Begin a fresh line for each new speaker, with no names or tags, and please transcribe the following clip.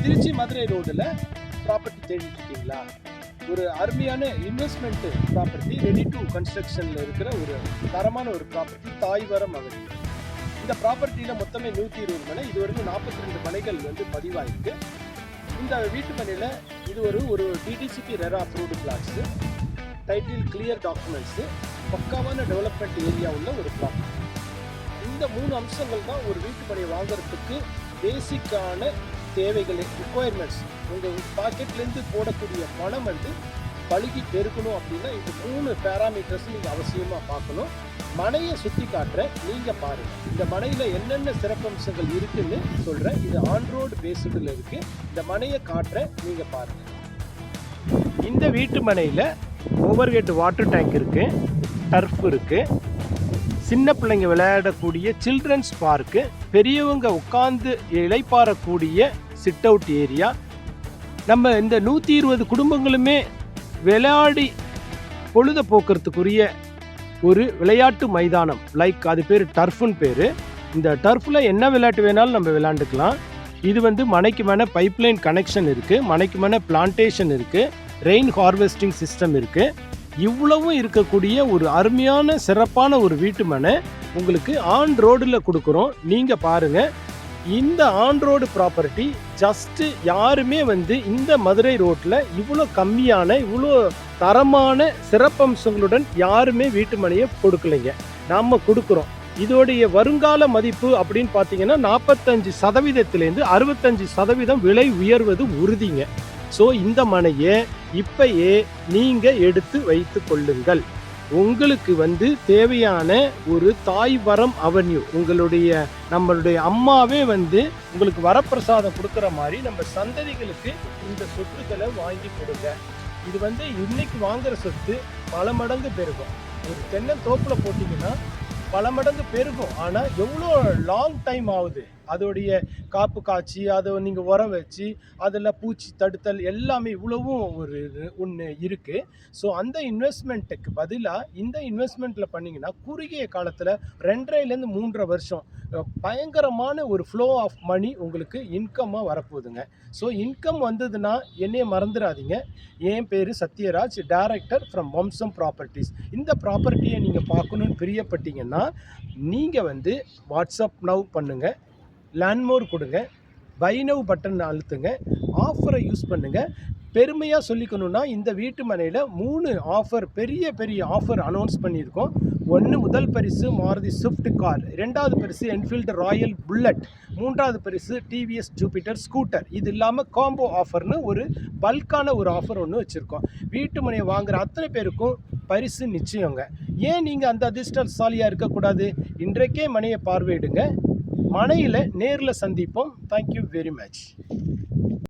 திருச்சி மதுரை ரோடில் ப்ராப்பர்ட்டி தேடிட்டு இருக்கீங்களா? ஒரு அருமையான இன்வெஸ்ட்மெண்ட் ப்ராப்பர்ட்டி, ரெடி டு கன்ஸ்ட்ரக்ஷனில் இருக்கிற ஒரு தரமான ஒரு ப்ராப்பர்ட்டி, தாய்வரம் அவென்யூ. இந்த ப்ராப்பர்ட்டியில் மொத்தமே 120 மனை, இதுவரைக்கும் 42 மனைகள் வந்து பதிவாயிருக்கு. இந்த வீட்டு மனையில் இது ஒரு DTCP RERA approved plots, title clear documents, பக்காவான டெவலப்மெண்ட் ஏரியா உள்ள ஒரு ப்ராப்பர்ட்டி. இந்த 3 அம்சங்கள் தான் ஒரு வீட்டு மனையை வாங்குறதுக்கு பேசிக்கான தேவைகள், ரிக்குவயர்மெண்ட்ஸ். உங்கள் பாக்கெட்லேருந்து போடக்கூடிய பணம் வந்து பழுகி பெருக்கணும் அப்படின்னா இந்த 3 பேராமீட்டர்ஸ் நீங்கள் அவசியமாக பார்க்கணும். மனையை சுற்றி காட்டுறேன், நீங்கள் பாருங்கள். இந்த மனையில் என்னென்ன சிறப்பம்சங்கள் இருக்குன்னு சொல்கிறேன். இது ஆன் ரோடு பேஸ்டில் இருக்குது. இந்த மனையை காட்டுறேன், நீங்கள் பாருங்கள். இந்த வீட்டு மனையில் ஓவர்ஹெட் வாட்டர் டேங்க் இருக்குது, டர்ஃப் இருக்குது, சின்ன பிள்ளைங்க விளையாடக்கூடிய சில்ட்ரன்ஸ் பார்க்கு, பெரியவங்க உட்கார்ந்து இளைப்பாறக்கூடிய சிட் அவுட் ஏரியா. நம்ம இந்த 120 குடும்பங்களுமே விளையாடி பொழுத போக்குறதுக்குரிய ஒரு விளையாட்டு மைதானம், லைக் அது பேர் டர்ஃப்னு பேர். இந்த டர்ஃபில் என்ன விளையாட்டு வேணாலும் நம்ம விளையாண்டுக்கலாம். இது வந்து மனைக்கு மேலே பைப்லைன் கனெக்ஷன் இருக்குது, மனைக்கு மேலே பிளான்டேஷன் இருக்குது, ரெயின் ஹார்வெஸ்டிங் சிஸ்டம் இருக்குது. இவ்வளவும் இருக்கக்கூடிய ஒரு அருமையான சிறப்பான ஒரு வீட்டு மனை உங்களுக்கு ஆன் ரோடில் கொடுக்குறோம். நீங்கள் பாருங்கள், இந்த ஆன் ரோடு ப்ராப்பர்ட்டி ஜஸ்ட்டு யாருமே வந்து இந்த மதுரை ரோட்டில் இவ்வளோ கம்மியான, இவ்வளோ தரமான சிறப்பம்சங்களுடன் யாருமே வீட்டு மனையை கொடுக்கலைங்க. நாம் கொடுக்குறோம். இதோடைய வருங்கால மதிப்பு அப்படின்னு பார்த்தீங்கன்னா 45%லேருந்து 65% விலை உயர்வது உறுதிங்க. ஸோ இந்த மனையை இப்பயே நீங்கள் எடுத்து வைத்து கொள்ளுங்கள். உங்களுக்கு வந்து தேவையான ஒரு தாய்வரம் அவென்யூ, நம்மளுடைய அம்மாவே வந்து உங்களுக்கு வரப்பிரசாதம் கொடுக்குற மாதிரி நம்ம சந்ததிகளுக்கு இந்த சொத்துக்களை வாங்கி கொடுங்க. இது வந்து இன்னைக்கு வாங்குற சொத்து பல மடங்கு பெருகும். ஒரு தென்னந்தோப்பில் போட்டிங்கன்னா பல மடங்கு பெருகும். ஆனால் எவ்வளோ லாங் டைம் ஆகுது அதோடைய காப்பு காய்ச்சி, அதை நீங்கள் உரம் வச்சு, அதில் பூச்சி தடுத்தல் எல்லாமே இவ்வளவும் ஒன்று இருக்குது. ஸோ அந்த இன்வெஸ்ட்மெண்ட்டுக்கு பதிலாக இந்த இன்வெஸ்ட்மெண்ட்டில் பண்ணிங்கன்னா குறுகிய காலத்தில் 2.5லேருந்து 3 வருஷம் பயங்கரமான ஒரு ஃப்ளோ ஆஃப் மணி உங்களுக்கு இன்கம்மாக வரப்போகுதுங்க. ஸோ இன்கம் வந்ததுன்னா என்னைய மறந்துடாதீங்க. என் பேர் சத்யராஜ், டைரக்டர் ஃப்ரம் வம்சம் ப்ராப்பர்ட்டிஸ். இந்த ப்ராப்பர்ட்டியை நீங்கள் பார்க்கணுன்னு பிரியப்பட்டீங்கன்னா நீங்கள் வந்து வாட்ஸ்அப் நவ் பண்ணுங்கள், லேண்ட்மோர் கொடுங்க, பை நவ் பட்டன் அழுத்துங்க, ஆஃபரை யூஸ் பண்ணுங்கள். பெருமையாக சொல்லிக்கணுன்னா இந்த வீட்டு மனையில் 3 ஆஃபர், பெரிய பெரிய ஆஃபர் அனௌன்ஸ் பண்ணியிருக்கோம். முதல் பரிசு மாருதி ஸ்விஃப்ட் கார், 2வது பரிசு என்ஃபீல்டு ராயல் புல்லட், 3வது பரிசு டிவிஎஸ் ஜூபிட்டர் ஸ்கூட்டர். இது இல்லாமல் காம்போ ஆஃபர்னு ஒரு பல்கான ஒரு ஆஃபர் ஒன்று வச்சுருக்கோம். வீட்டு மனையை வாங்குகிற அத்தனை பேருக்கும் பரிசு நிச்சயங்க. ஏன் நீங்கள் அந்த அதிர்ஷ்டசாலியாக இருக்கக்கூடாது? இன்றைக்கே மனையை பார்வையிடுங்க. மனையில் நேரில் சந்திப்போம். Thank you very much.